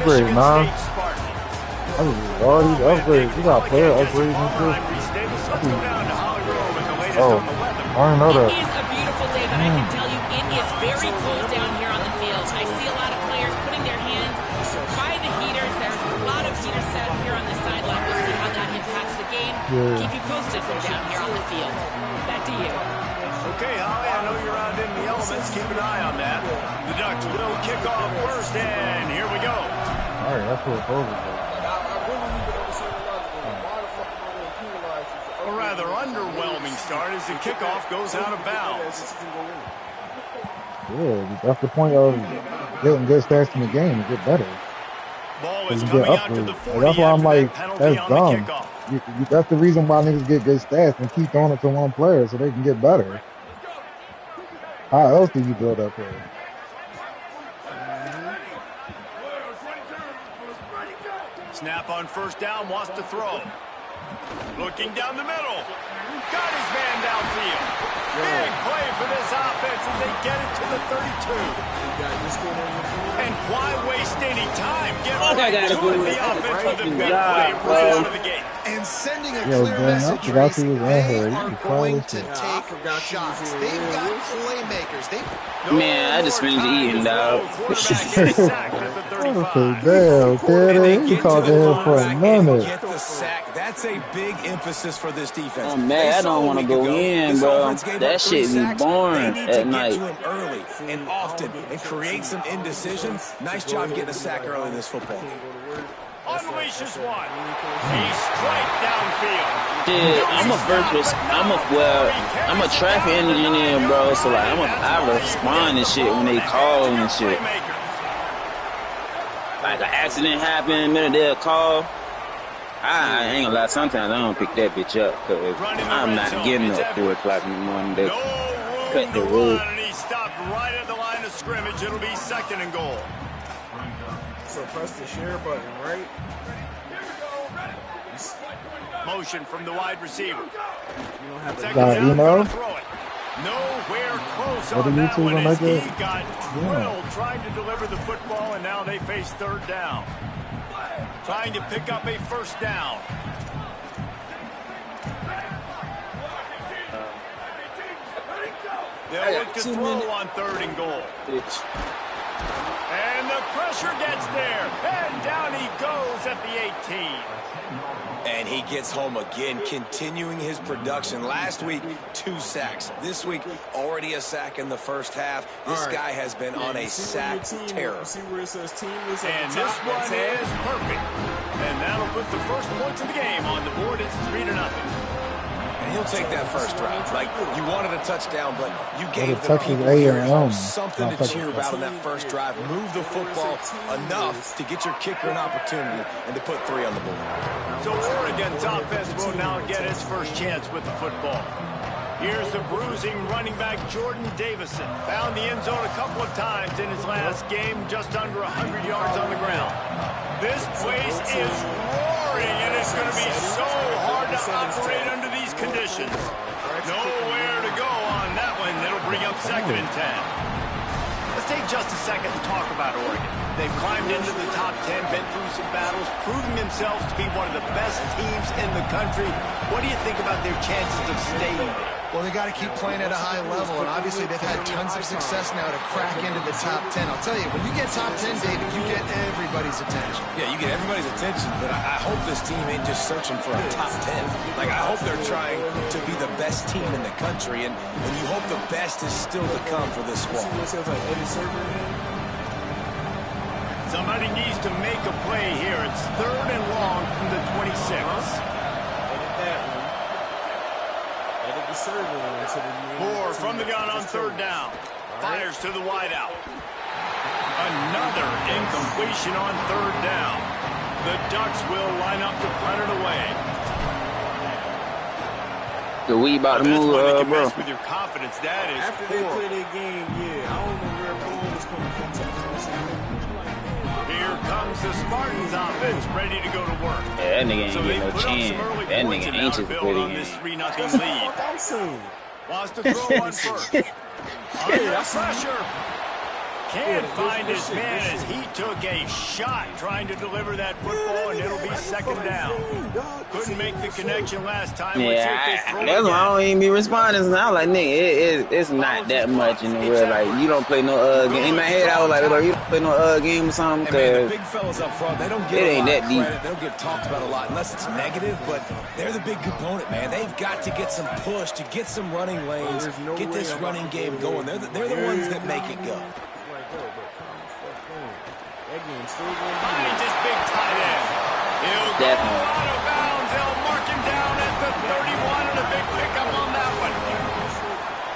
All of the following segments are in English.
Upgrade, nah. I just all these upgrades. You got player upgrades and shit. Oh, I didn't know that. It is a beautiful day, but I can tell you it is very cold down here on the field. I see a lot of players putting their hands by the heaters. There's a lot of heaters set up here on the sideline. We'll see how that impacts the game. Yeah. Keep you posted from down here on the field. Back to you. Okay, Holly, I know you're out in the elements. Keep an eye on that. The Ducks will kick off first, and here we go. All right, that's what it's over for. A rather underwhelming start as the kickoff goes out of bounds. Yeah, that's the point of getting good stats in the game to get better. Ball is You coming get out to the upgrades. 40 And that's why I'm after like, that penalty that's on the dumb. kickoff. That's the reason why niggas get good stats and keep throwing it to one player so they can get better. How else do you build up there? Snap on first down, wants to throw. Looking down the middle. Got his man downfield. Big play for this offense as they get it to the 32. And why waste any time? Get right to it. The offense with a big play right out of the gate. And sending a clear message, they are going to take shots. They've got playmakers. Man, I just finished eating, dog. Okay, damn, Teddy. You talking to him for a minute. Get the sack. That's a big emphasis for this defense. Oh, man, I don't want to go in, bro. That shit be boring at night. They need to get to him early and often and create some indecision. Nice job getting a sack early in this football game. Unleashes one. He's straight downfield. Dude, I'm a traffic engineer, bro. So like, I respond and shit when they call and shit. Like an accident happened, minute they'll call. I ain't gonna lie, sometimes I don't pick that bitch up because I'm not getting up 4 o'clock in the morning. They cut the road. And he stopped right at the line of scrimmage. It'll be second and goal. So press the share button, right? Motion from the wide receiver. You don't have to throw it. Nowhere close on that one as he got drilled trying to deliver the football, and now they face third down. Trying to pick up a first down. They'll look to throw on third and goal. And the pressure gets there. And down he goes at the 18. And he gets home again, continuing his production. Last week, 2 sacks. This week, already a sack in the first half. This guy has been on a sack terror. See where it says team is and this one is perfect. And that'll put the first points of the game on the board. It's 3-0. And he'll take that first drive. Like, you wanted a touchdown, but you gave the Texas people here at home A&M. something to cheer about on that first drive. Move the football enough to get your kicker an opportunity and to put 3 on the board. So Oregon's offense will now get its first chance with the football. Here's the bruising running back Jordan Davison. Found the end zone a couple of times in his last game, just under 100 yards on the ground. This place is roaring, and it's going to be so hard to operate under these conditions. Nowhere to go on that one. It'll bring up second and 10. Let's take just a second to talk about Oregon. They've climbed into the top 10, been through some battles, proving themselves to be one of the best teams in the country. What do you think about their chances of staying there? Well, they got to keep playing at a high level, and obviously they've had tons of success now to crack into the top 10. I'll tell you, when you get top 10, David, you get everybody's attention. Yeah, you get everybody's attention, but I hope this team ain't just searching for a top 10. Like, I hope they're trying to be the best team in the country, and you hope the best is still to come for this squad. Somebody needs to make a play here. It's 3rd and long from the 26. Moore from the gun on 3rd down. Fires to the wideout. Another incompletion on 3rd down. The Ducks will line up to punt it away. The we about to move, bro. With your confidence, that is after they play their game, yeah. I don't know where Paul is coming from. Here comes the Spartans offense, ready to go to work. Yeah, that nigga ain't getting no chance. That nigga ain't just on this 3-0 lead. Wants to throw on first. Under pressure. Can't find his man as he took a shot trying to deliver that football, and it'll be second down. Couldn't make the connection last time. Yeah, that's why I don't even be responding. I'm like, nigga, it's not that much in the real. Like, you don't play no game. In my head, I was like, bro, you don't play no game or something. And man, the big fellas up front, they don't get it a ain't lot that of deep. credit. They don't get talked about a lot unless it's negative, but they're the big component, man. They've got to get some push, to get some running lanes, get this running game going. They're the ones that make it go. Finds his big tight end. He'll go out of bounds. They'll mark him down at the 31 and a big pickup on that one.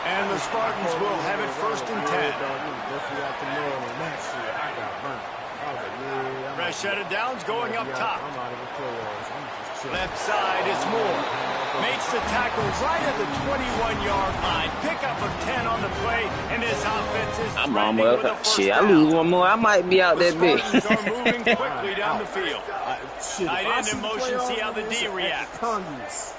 And the Spartans will have it 1st and 10. Fresh set of downs going up top. Left side, it's Moore. Makes the tackle right at the 21-yard line. Pickup of 10 on the play, and his offense is I'm with a shit. I lose one more, I might be out that big. The Spartans are moving quickly down the field. Tight end in motion, see how the D reacts.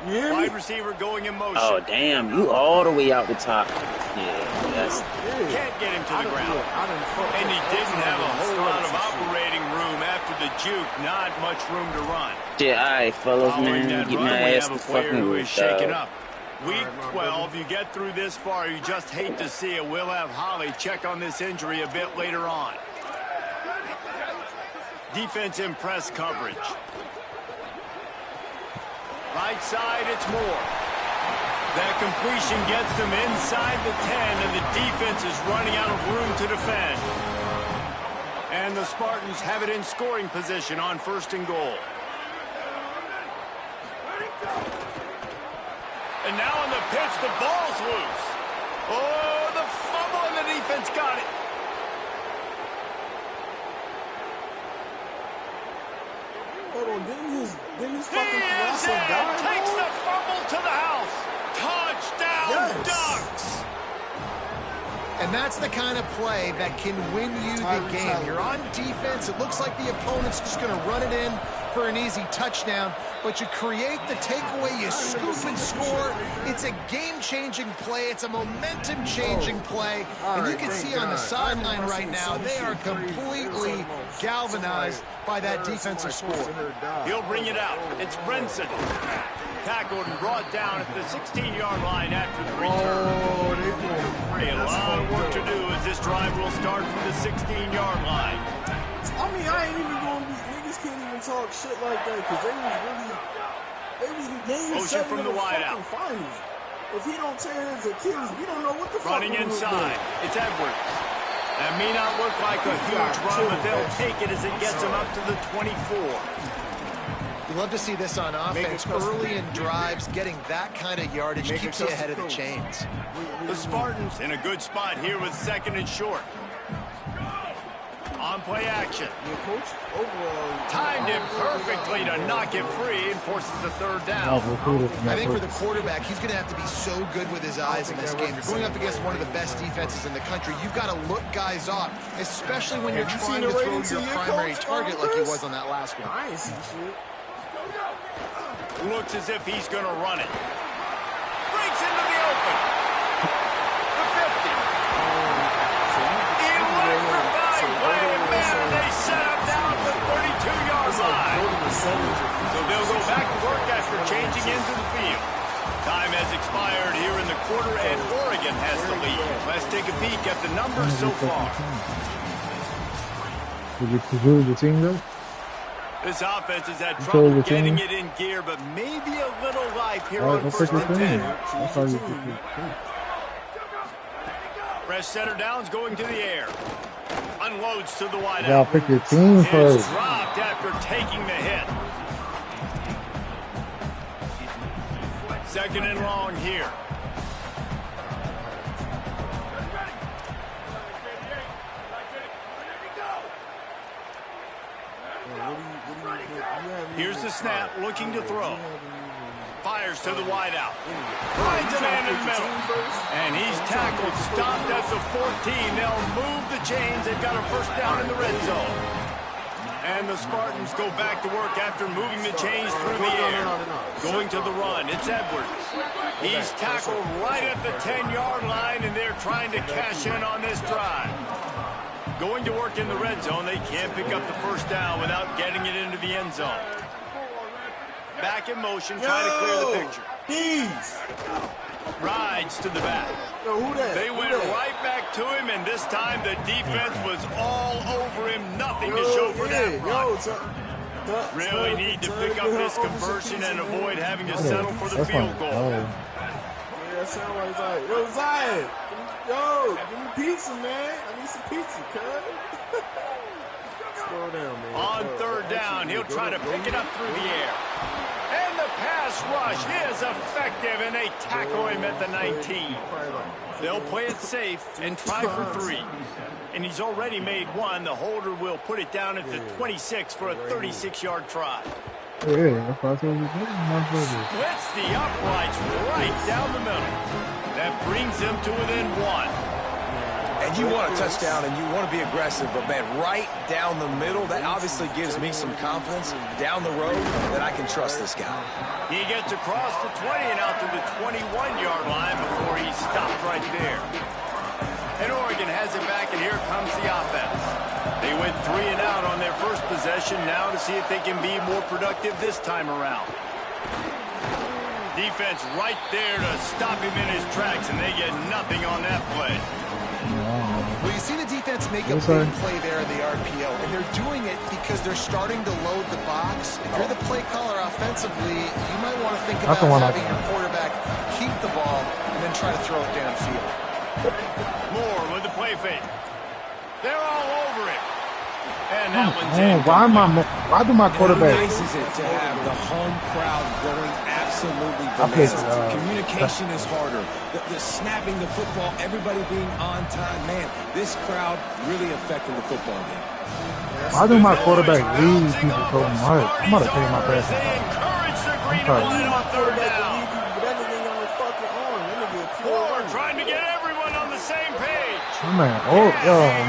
Wide receiver going in motion. Oh, damn, you all the way out the top. Yeah, that's... Can't get him to the ground. And he didn't have a whole lot of operating room after the juke. Not much room to run. Yeah, all right, fellas, man. Get my ass to fucking who is shaken work, up. Week 12, you get through this far, you just hate to see it. We'll have Holly check on this injury a bit later on. Defense in press coverage. Right side, it's Moore. That completion gets them inside the 10, and the defense is running out of room to defend. And the Spartans have it in scoring position on 1st and goal. And now on the pitch, the ball's loose. Oh, the fumble, and the defense got it. Hold on, didn't his fucking He is in, takes the fumble to the house. Touchdown, Ducks. And that's the kind of play that can win you the game. You're on defense. It looks like the opponent's just going to run it in for an easy touchdown, but you create the takeaway, you scoop and score. It's a game-changing play. It's a momentum-changing play. And you can see on the sideline right now, they are completely galvanized by that defensive score. He'll bring it out. It's Brinson. Tackled and brought down at the 16-yard line after the return. A lot of work to do as this drive will start from the 16-yard line. I mean, I ain't even going to be, niggas can't even talk shit like that because they was motion from the wideout. Finals. If he don't tear his Achilles, we don't know what the fuck. Running inside, it's Edwards. That may not look like a huge run, but they'll take it as it gets them up to the 24. You love to see this on offense. Early in drives, getting that kind of yardage keeps you ahead of the chains. The Spartans in a good spot here with 2nd and short. On play action. Timed it perfectly to knock it free and forces the 3rd down. I think for the quarterback, he's going to have to be so good with his eyes in this game. You're going up against one of the best defenses in the country. You've got to look guys off, especially when you're trying to throw your primary target like he was on that last one. I ain't see shit. Looks as if he's going to run it. Breaks into the open. The 50. Electrifying play, man, they set up down at the 32-yard line. So they'll go back to work after changing into the field. Time has expired here in the quarter, and Oregon has the lead. Let's take a peek at the numbers so far. Did you preserve the team, though? This offense has had trouble getting it in gear, but maybe a little life here on 1st and 10. Fresh center downs going to the air. Unloads to the wideout. Y'all pick your team first. It's dropped after taking the hit. 2nd and long here. Here's the snap, looking to throw. Fires to the wideout. Finds a man in the middle. And he's tackled, stopped at the 14. They'll move the chains. They've got a 1st down in the red zone. And the Spartans go back to work after moving the chains through the air. Going to the run, it's Edwards. He's tackled right at the 10-yard line, and they're trying to cash in on this drive. Going to work in the red zone. They can't pick up the first down without getting it into the end zone. Back in motion, trying to clear the picture. Rides to the back. They went right back to him, and this time the defense was all over him. Nothing to show for that run. Really need to pick up this conversion and avoid having to settle for the field goal. Yeah, sound like, yo, Zion, yo, give me pizza, man. I need some pizza, cuz. Slow down, man. On third down, he'll try to pick it up through the air. And the pass rush is effective, and they tackle him at the 19. They'll play it safe and try for 3. And he's already made 1. The holder will put it down at the 26 for a 36-yard try. Yeah, Splits the uprights right down the middle. That brings them to within 1. And you want a touchdown and you want to be aggressive, but man, right down the middle, that obviously gives me some confidence down the road that I can trust this guy. He gets across the 20 and out to the 21-yard line before he stopped right there. And Oregon has it back, and here comes the offense. They went 3 and out on their first possession, now to see if they can be more productive this time around. Defense right there to stop him in his tracks, and they get nothing on that play. Well, you see the defense make a big play there in the RPO, and they're doing it because they're starting to load the box. If you're the play caller offensively, you might want to think about having your quarterback keep the ball and then try to throw it downfield. Moore with the play fake. They're all over it. And that one's why do my quarterback? How nice is it to have the home crowd going absolutely bananas? Communication is harder. The snapping the football, everybody being on time. Man, this crowd really affecting the football game. Why do my quarterback lead people so much? I'm about to take my pass. They encourage the green and white on third down. Moore trying to get everyone on the same page. Man,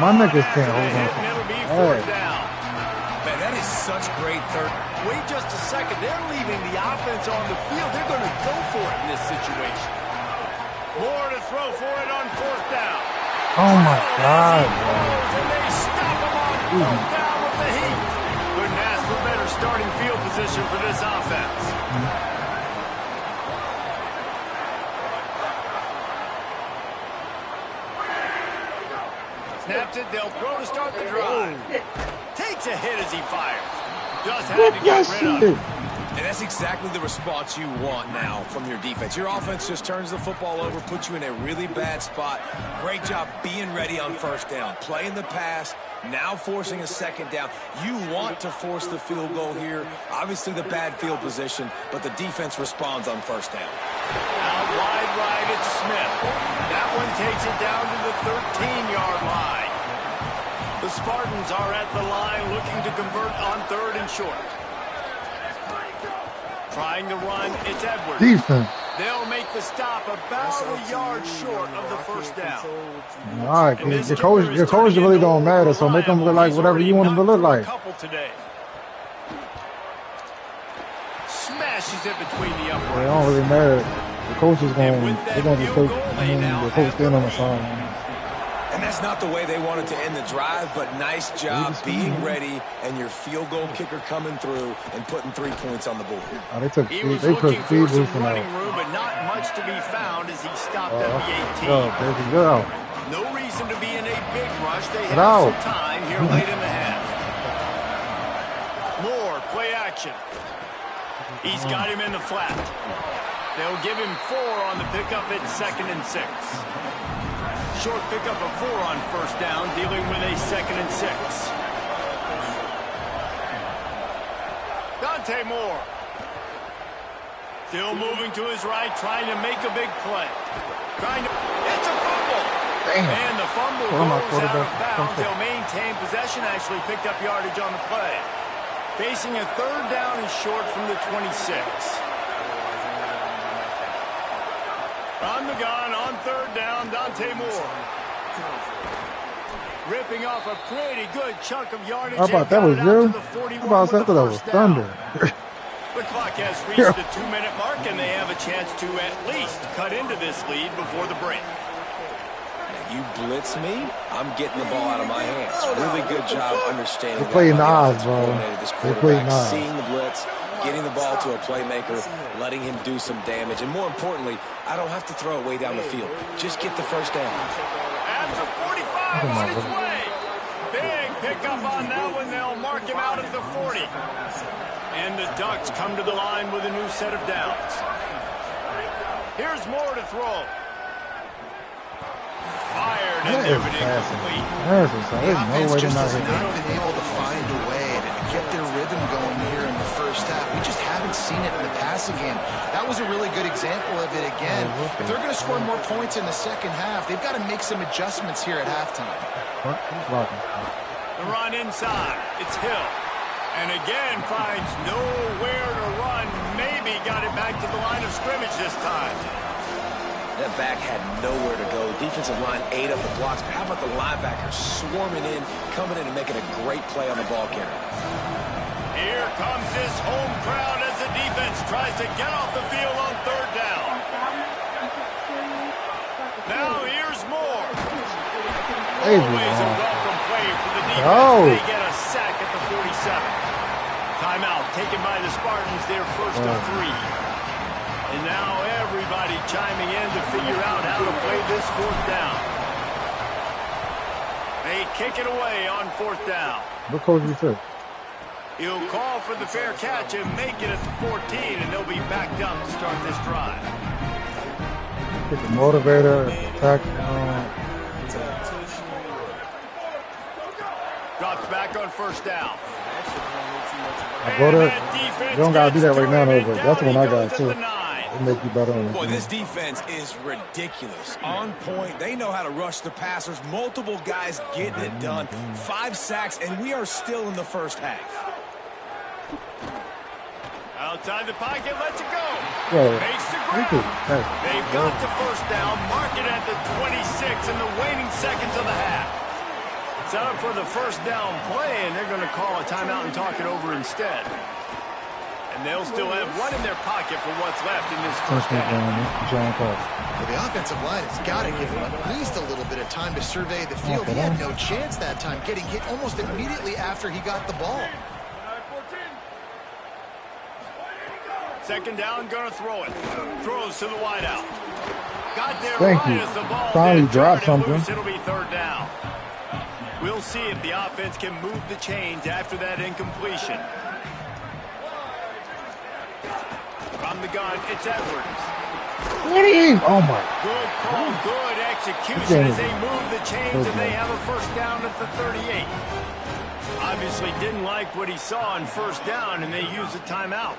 my niggas can't hold on. It'll be fourth down. Man, that is such great third. Wait just a second. They're leaving the offense on the field. They're going to go for it in this situation. Moore to throw for it on fourth down. Oh, my God. And they stop him on fourth down with the heat. Couldn't ask for better starting field position for this offense. Snaps it, they'll throw to start the drive. Takes a hit as he fires. Just had to get rid of it. And that's exactly the response you want now from your defense. Your offense just turns the football over, puts you in a really bad spot. Great job being ready on first down. Playing the pass, now forcing a second down. You want to force the field goal here. Obviously the bad field position, but the defense responds on first down. Out wide right, it's Smith. That one takes it down to the 13-yard line. The Spartans are at the line looking to convert on third and short. Trying to run, it's Edwards. Defense. They'll make the stop about a yard short of the first down. All right, your coach really don't matter, so make them look like whatever you want them to look like. Smashes it between the uprights. It don't really matter. The coach is going to just take the coach stand on the side. And that's not the way they wanted to end the drive, but nice job being ready and your field goal kicker coming through and putting 3 points on the board. They took He was looking for some running room, but not much to be found as he stopped at the 18. No reason to be in a big rush. They have some time here late in the half. Moore, play action. He's got him in the flat. They'll give him 4 on the pickup at 2nd and 6. Short pickup of 4 on first down, dealing with a 2nd and 6. Dante Moore. Still moving to his right, trying to make a big play. It's a fumble. Damn. And the fumble goes out of bounds. They'll maintain possession, actually picked up yardage on the play. Facing a third down and short from the 26. On the gun, on third down, Dante Moore. Ripping off a pretty good chunk of yardage. How about that was you? How about that was thunder? The clock has reached the 2-minute mark, and they have a chance to at least cut into this lead before the break. You blitz me, I'm getting the ball out of my hands. Really good job understanding They play that. Ncaa, bro. They play Ncaa. Seeing the blitz, getting the ball to a playmaker, letting him do some damage, and more importantly, I don't have to throw it way down the field. Just get the first down. At the 45 on his way. Big pickup on that one. They'll mark him out at the 40. And the Ducks come to the line with a new set of downs. Here's more to throw. Fired and they're incomplete. The offense just has not been able to find a way to get their rhythm going here in the first half. We just haven't seen it in the passing game. That was a really good example of it again. If they're going to score more points in the second half, they've got to make some adjustments here at halftime. The run inside. It's Hill. And again finds nowhere to run. Maybe got it back to the line of scrimmage this time. That back had nowhere to go. Defensive line ate up the blocks. But how about the linebackers swarming in, coming in and making a great play on the ball carrier? Here comes this home crowd as the defense tries to get off the field on third down. Now here's more. Always a welcome play for the defense. They get a sack at the 47. Timeout taken by the Spartans, their first of 3. And now everybody chiming in to figure out how to play this fourth down. They kick it away on fourth down. What coach you took? He'll call for the fair catch and make it at the 14, and they'll be backed up to start this drive. Get the motivator, attack. Drops back on first down. You don't got to do that right now, though, but that's the one I got, too. It'll make you better on Boy, this defense is ridiculous. On point. They know how to rush the passers. Multiple guys getting it done. 5 sacks, and we are still in the first half. Outside the pocket, lets it go. Yeah. Makes the grab. They've got the first down. Mark it at the 26 in the waning seconds of the half. Set up for the first down play, and they're going to call a timeout and talk it over instead. And they'll still have one in their pocket for what's left in this first half. Well, the offensive line has got to give him at least a little bit of time to survey the field. He had no chance that time, getting hit almost immediately after he got the ball. Second down, going to throw it. Throws to the wideout. Got there Thank right you. as the ball Finally dropped something. Loose, it'll be third down. We'll see if the offense can move the chains after that incompletion. From the gun, it's Edwards. Oh, my. Good call, good execution as they move the chains and they have a first down at the 38. Obviously didn't like what he saw on first down and they use a timeout.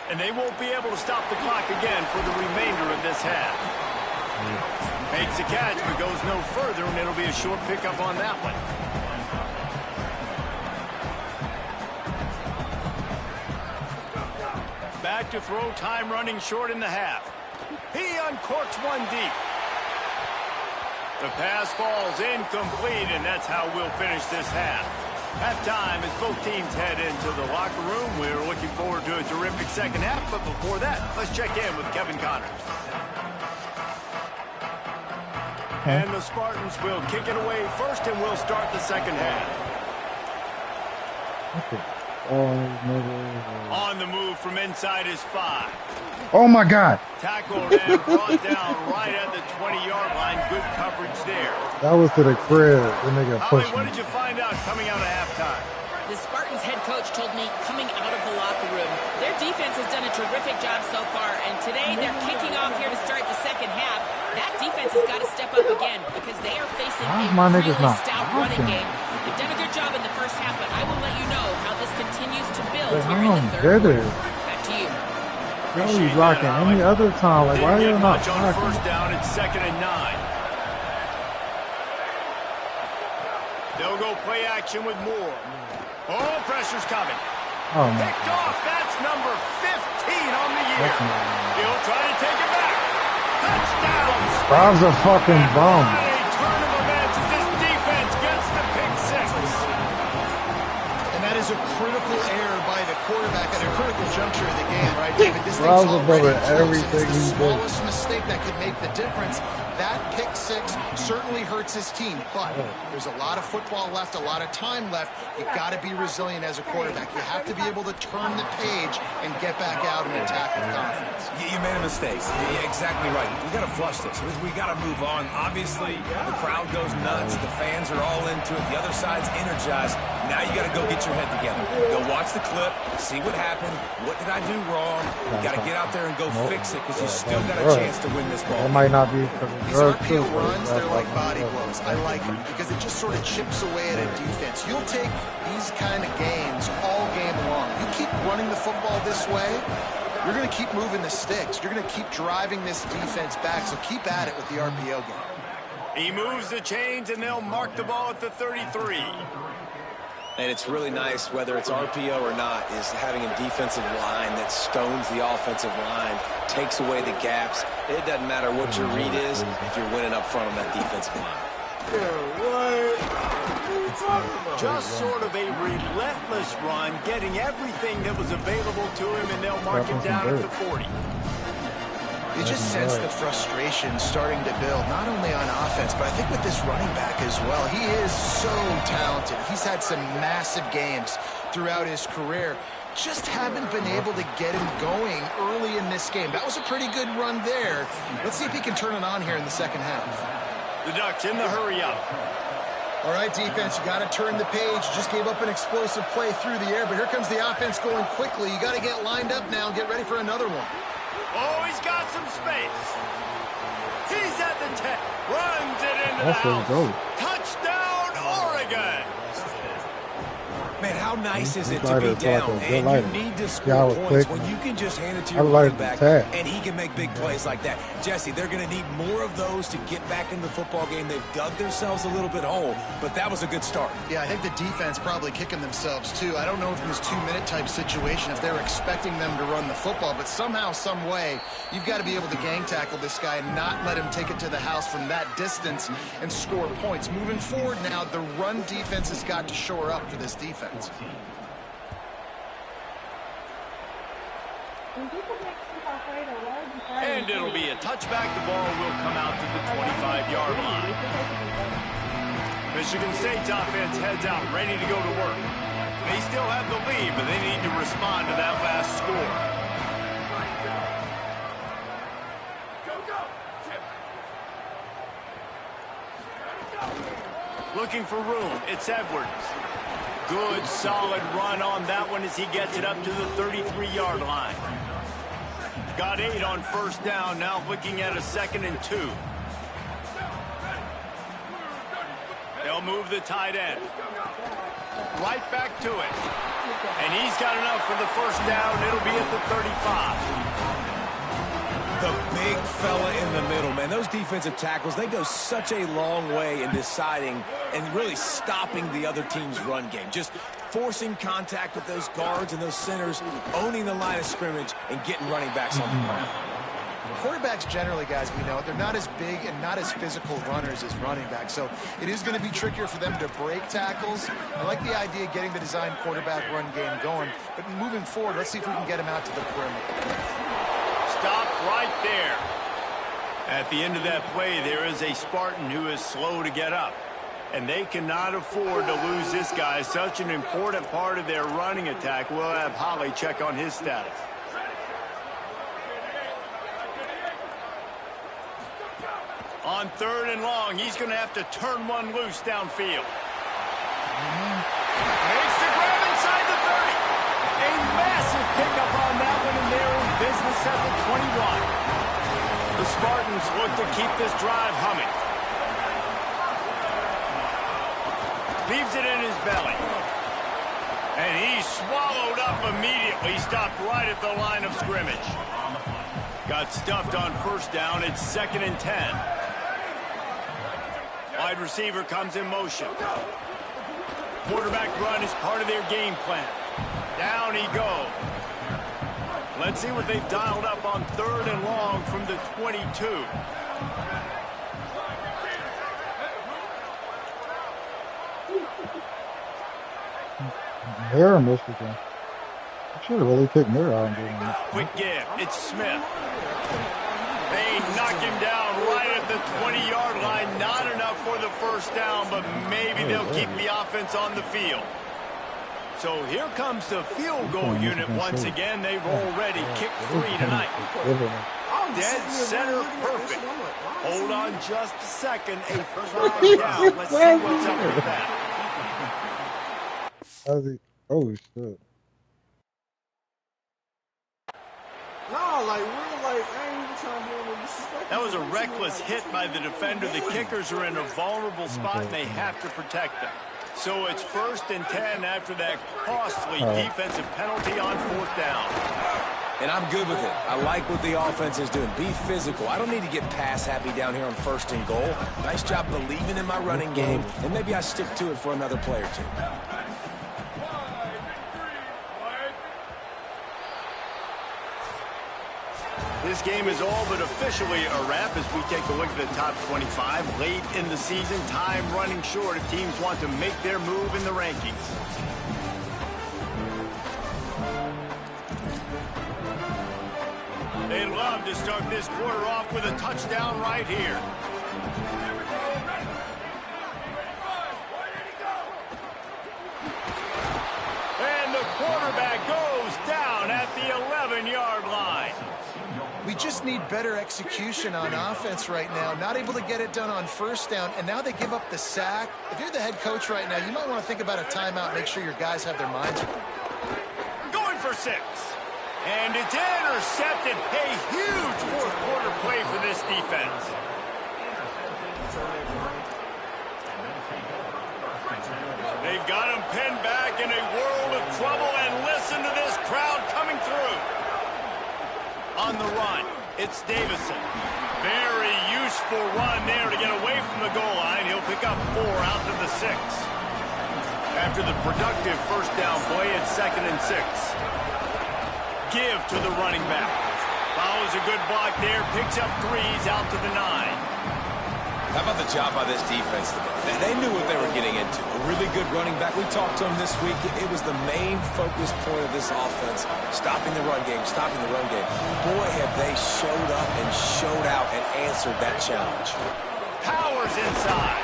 And they won't be able to stop the clock again for the remainder of this half. Makes a catch but goes no further, and it'll be a short pickup on that one. Back to throw, time running short in the half. He uncorks one deep. The pass falls incomplete, and that's how we'll finish this half. Halftime as both teams head into the locker room. We're looking forward to a terrific second half, but before that, let's check in with Kevin Connors. And the Spartans will kick it away first, and we'll start the second half. On the move from inside his 5. Oh, my God. Tackled and brought down right at the 20-yard line. Good coverage there. That was to the crib. Then they got pushed. What did you find out coming out of halftime? The Spartans head coach told me coming out of the locker room, their defense has done a terrific job so far, and today they're kicking off here to start the second half. That defense has got to step up again because they are facing a really stout running game. They've done a good job in the first half, but I will let you know how this continues to build here in the third quarter. Back to you. He's blocking any other time. Like, why are you not on first down? It's 2nd and 9. They'll go play action with Moore. Oh, pressure's coming. Oh, picked off. That's number 15 on the year. He'll try to take it back. Touchdown. Bob's a fucking bum. A turn of events as this defense gets the pick 6. And that is a critical error by the quarterback at a critical juncture of the game, right, David? This thing's already everything the smallest mistake that could make the difference. That pick six certainly hurts his team, but there's a lot of football left, a lot of time left. You got to be resilient as a quarterback. You have to be able to turn the page and get back out and attack with confidence. You made a mistake. You're exactly right. We got to flush this. We got to move on. Obviously, the crowd goes nuts. The fans are all into it. The other side's energized. Now you got to go get your head together. Go watch the clip, see what happened. What did I do wrong? You got to get out there and go fix it because you still got a chance to win this ball. It might not be these RPO runs, they're like body blows. I like them because it just sort of chips away at a defense. You'll take these kind of games all game long. You keep running the football this way, you're going to keep moving the sticks. You're going to keep driving this defense back, so keep at it with the RPO game. He moves the chains, and they'll mark the ball at the 33. And it's really nice, whether it's RPO or not, is having a defensive line that stones the offensive line, takes away the gaps. It doesn't matter what your read is if you're winning up front on that defensive line. Yeah, what? What are you talking about? Just sort of a relentless run, getting everything that was available to him, and they'll mark him down at the 40. You just sense the frustration starting to build, not only on offense, but I think with this running back as well. He is so talented. He's had some massive games throughout his career. Just haven't been able to get him going early in this game. That was a pretty good run there. Let's see if he can turn it on here in the second half. The Ducks in the hurry up. All right, defense, you got to turn the page. You just gave up an explosive play through the air, but here comes the offense going quickly. You got to get lined up now and get ready for another one. Oh, he's got some space. He's at the 10. Runs it into the house. Touchdown, Oregon. Man, how nice is it to be down and you need to score points when you can just hand it to your running back and he can make big plays like that. Jesse, they're going to need more of those to get back in the football game. They've dug themselves a little bit hole, but that was a good start. Yeah, I think the defense probably kicking themselves too. I don't know if in this 2-minute type situation if they're expecting them to run the football, but somehow, some way, you've got to be able to gang tackle this guy and not let him take it to the house from that distance and score points. Moving forward now, the run defense has got to shore up for this defense. And it'll be a touchback. The ball will come out to the 25-yard line. Michigan State's offense heads out, ready to go to work. They still have the lead, but they need to respond to that last score. Looking for room. It's Edwards. Good, solid run on that one as he gets it up to the 33-yard line. Got 8 on first down, now looking at a 2nd and 2. They'll move the tight end. Right back to it. And he's got enough for the first down. It'll be at the 35. The big fella in the middle, man. Those defensive tackles, they go such a long way in deciding and really stopping the other team's run game. Just forcing contact with those guards and those centers, owning the line of scrimmage, and getting running backs on the ground. Quarterbacks generally, guys, we know, they're not as big and not as physical runners as running backs, so it is going to be trickier for them to break tackles. I like the idea of getting the design quarterback run game going, but moving forward, let's see if we can get him out to the perimeter. Stopped right there. At the end of that play, there is a Spartan who is slow to get up. And they cannot afford to lose this guy. Such an important part of their running attack. We'll have Holly check on his status. On 3rd and long, he's going to have to turn one loose downfield. Makes the grab inside the 30. A massive pickup on that one, and they're in business at the 21. The Spartans look to keep this drive humming. Leaves it in his belly. And he's swallowed up immediately. Stopped right at the line of scrimmage. Got stuffed on first down. It's 2nd and 10. Wide receiver comes in motion. Quarterback run is part of their game plan. Down he goes. Let's see what they've dialed up on 3rd and long from the 22. Mirror Michigan. I should have really kicked Mirror out and doing that. Quick give. It's Smith. They knock him down right at the 20-yard line. Not enough for the first down, but maybe they'll keep the offense on the field. So here comes the field goal unit once again. They've already kicked 3 tonight. Dead center perfect. Hold on just a second. A flag down. Let's see what's up with that. Oh, shit. No, like, real, like, I ain't even trying to do no disrespect. That was a reckless hit by the defender. The kickers are in a vulnerable spot, and they have to protect them. So it's 1st and 10 after that costly defensive penalty on 4th down. And I'm good with it. I like what the offense is doing. Be physical. I don't need to get pass happy down here on 1st and goal. Nice job believing in my running game, and maybe I stick to it for another play or two. This game is all but officially a wrap as we take a look at the top 25. Late in the season, time running short if teams want to make their move in the rankings. They'd love to start this quarter off with a touchdown right here. And the quarterback goes down at the 11-yard line. We just need better execution on offense right now. Not able to get it done on 1st down, and now they give up the sack. If you're the head coach right now, you might want to think about a timeout, make sure your guys have their minds right. Going for 6. And it's intercepted. A huge 4th quarter play for this defense. They've got him pinned back in a world of trouble, and listen to this crowd coming through. On the run, it's Davison. Very useful run there to get away from the goal line. He'll pick up 4 out to the 6. After the productive 1st down play, it's 2nd and 6. Give to the running back. Follows a good block there, picks up 3s out to the 9. How about the job by this defense today? They knew what they were getting into. A really good running back. We talked to him this week. It was the main focus point of this offense. Stopping the run game, stopping the run game. Boy, have they showed up and showed out and answered that challenge. Powers inside.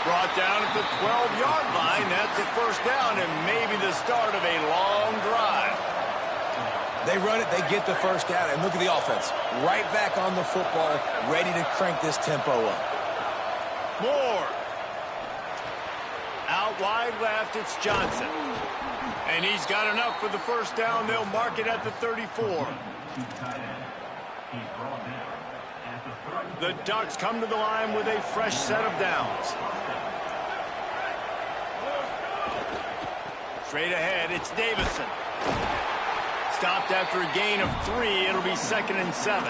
Brought down at the 12-yard line. That's the 1st down and maybe the start of a long drive. They run it, they get the 1st down, and look at the offense. Right back on the football, ready to crank this tempo up. Moore. Out wide left, it's Johnson. And he's got enough for the 1st down. They'll mark it at the 34. The Ducks come to the line with a fresh set of downs. Straight ahead, it's Davison. Stopped after a gain of 3. It'll be 2nd and 7.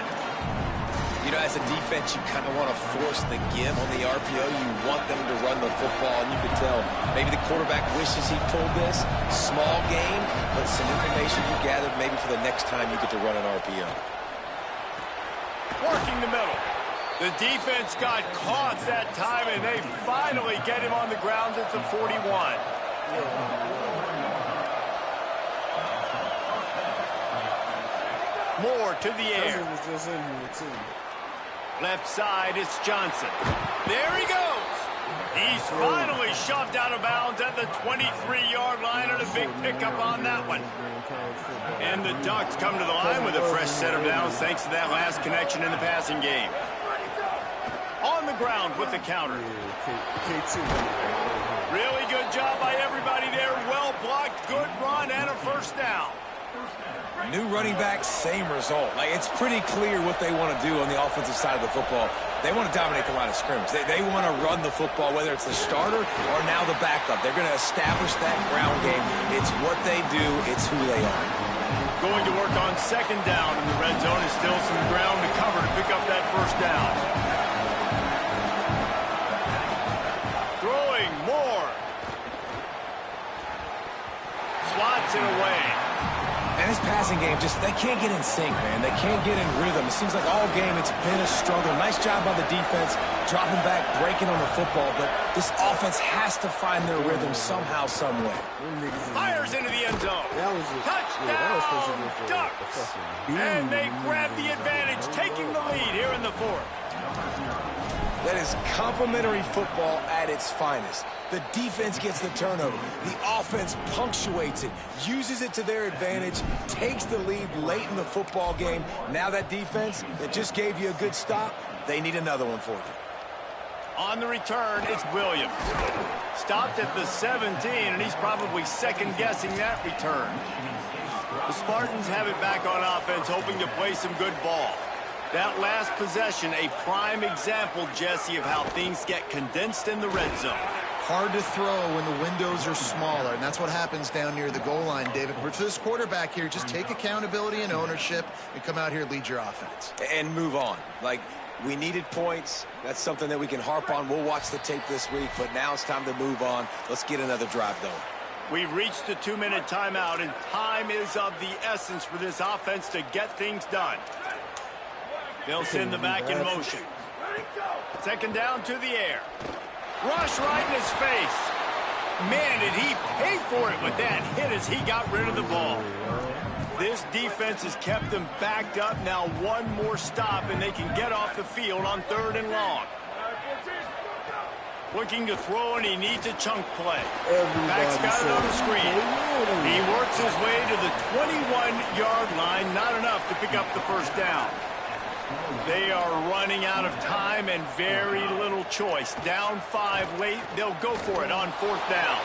You know, as a defense, you kind of want to force the give on the RPO. You want them to run the football, and you can tell maybe the quarterback wishes he pulled this. Small game, but some information you gathered maybe for the next time you get to run an RPO. Working the middle. The defense got caught that time, and they finally get him on the ground at the 41. Moore to the air. Left side, it's Johnson. There he goes. He's finally shoved out of bounds at the 23-yard line, and a big pickup on that one. And the Ducks come to the line with a fresh set of downs thanks to that last connection in the passing game. On the ground with the counter. Really good job by everybody there. Well blocked, good run, and a 1st down. New running back, same result. Like, it's pretty clear what they want to do on the offensive side of the football. They want to dominate the line of scrimmage. They want to run the football, whether it's the starter or now the backup. They're going to establish that ground game. It's what they do. It's who they are. Going to work on 2nd down in the red zone. Is still some ground to cover to pick up that 1st down. Throwing more. Slots it away. And And his passing game, they can't get in sync, man. They can't get in rhythm. It seems like all game it's been a struggle. Nice job by the defense, dropping back, breaking on the football, but this offense has to find their rhythm somehow, some way. Fires into the end zone. Touchdown, Ducks. And they grab the advantage, taking the lead here in the fourth. That is complimentary football at its finest. The defense gets the turnover. The offense punctuates it, uses it to their advantage, takes the lead late in the football game. Now that defense that just gave you a good stop, they need another one for you. On the return, it's Williams. Stopped at the 17, and he's probably second-guessing that return. The Spartans have it back on offense, hoping to play some good ball. That last possession, a prime example, Jesse, of how things get condensed in the red zone. Hard to throw when the windows are smaller, and that's what happens down near the goal line, David. But for this quarterback here, just take accountability and ownership and come out here and lead your offense. And move on. Like, we needed points. That's something that we can harp on. We'll watch the tape this week, but now it's time to move on. Let's get another drive going. We've reached the 2-minute timeout, and time is of the essence for this offense to get things done. They'll send the back in motion. Second down to the air. Rush right in his face. Man, did he pay for it with that hit as he got rid of the ball. This defense has kept them backed up. Now one more stop, and they can get off the field on 3rd and long. Looking to throw, and he needs a chunk play. Back's got it on the screen. He works his way to the 21-yard line. Not enough to pick up the first down. They are running out of time and very little choice. Down 5 late. They'll go for it on 4th down.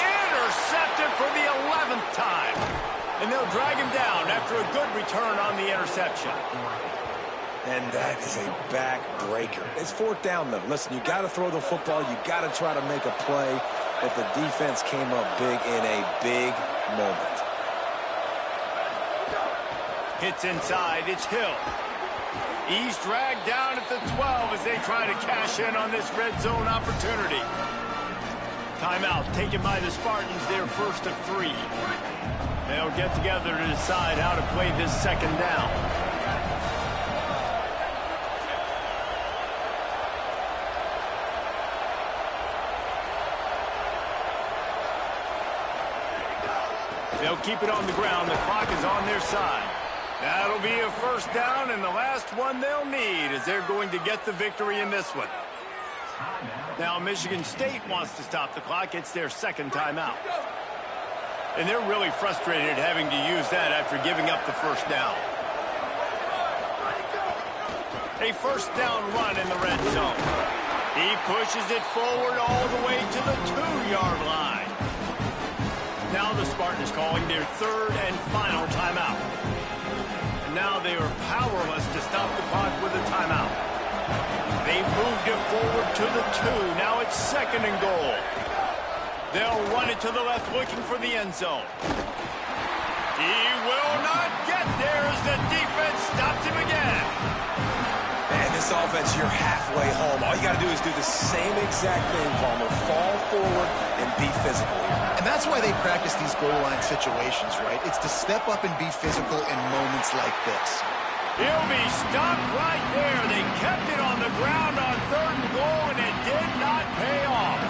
Intercepted for the 11th time. And they'll drag him down after a good return on the interception. And that is a backbreaker. It's 4th down, though. Listen, you got to throw the football. You got to try to make a play. But the defense came up big in a big moment. Hits inside. It's Hill. He's dragged down at the 12 as they try to cash in on this red zone opportunity. Timeout taken by the Spartans, their first of 3. They'll get together to decide how to play this second down. They'll keep it on the ground. The clock is on their side. That'll be a first down, and the last one they'll need as they're going to get the victory in this one. Now Michigan State wants to stop the clock. It's their second timeout. And they're really frustrated having to use that after giving up the first down. A first down run in the red zone. He pushes it forward all the way to the 2-yard line. Now the Spartans calling their 3rd and final timeout. Now they are powerless to stop the clock with a timeout. They moved it forward to the 2. Now it's 2nd and goal. They'll run it to the left looking for the end zone. He will not get there as the defense stops him again. Man, this offense, you're halfway home. All you got to do is do the same exact thing, Palmer. Fall forward and be physical here. And that's why they practice these goal line situations, right? It's to step up and be physical in moments like this. He'll be stopped right there. They kept it on the ground on 3rd and goal, and it did not pay off.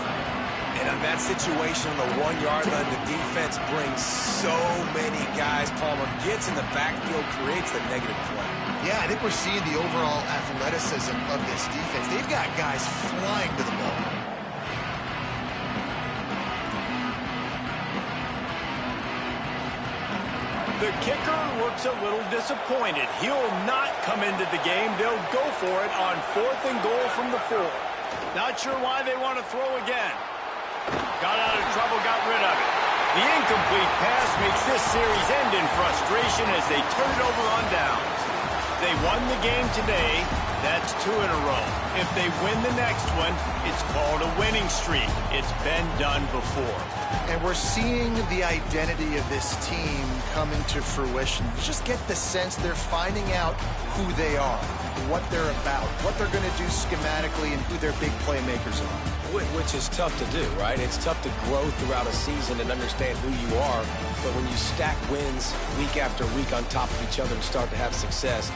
And on that situation on the 1-yard line, the defense brings so many guys. Palmer gets in the backfield, creates the negative play. Yeah, I think we're seeing the overall athleticism of this defense. They've got guys flying to the ball. The kicker looks a little disappointed. He'll not come into the game. They'll go for it on 4th and goal from the 4. Not sure why they want to throw again. Got out of trouble, got rid of it. The incomplete pass makes this series end in frustration as they turn it over on downs. They won the game today. That's 2 in a row. If they win the next one, it's called a winning streak. It's been done before. And we're seeing the identity of this team coming to fruition. You just get the sense they're finding out who they are, what they're about, what they're going to do schematically, and who their big playmakers are. Which is tough to do, right? It's tough to grow throughout a season and understand who you are. But when you stack wins week after week on top of each other and start to have success,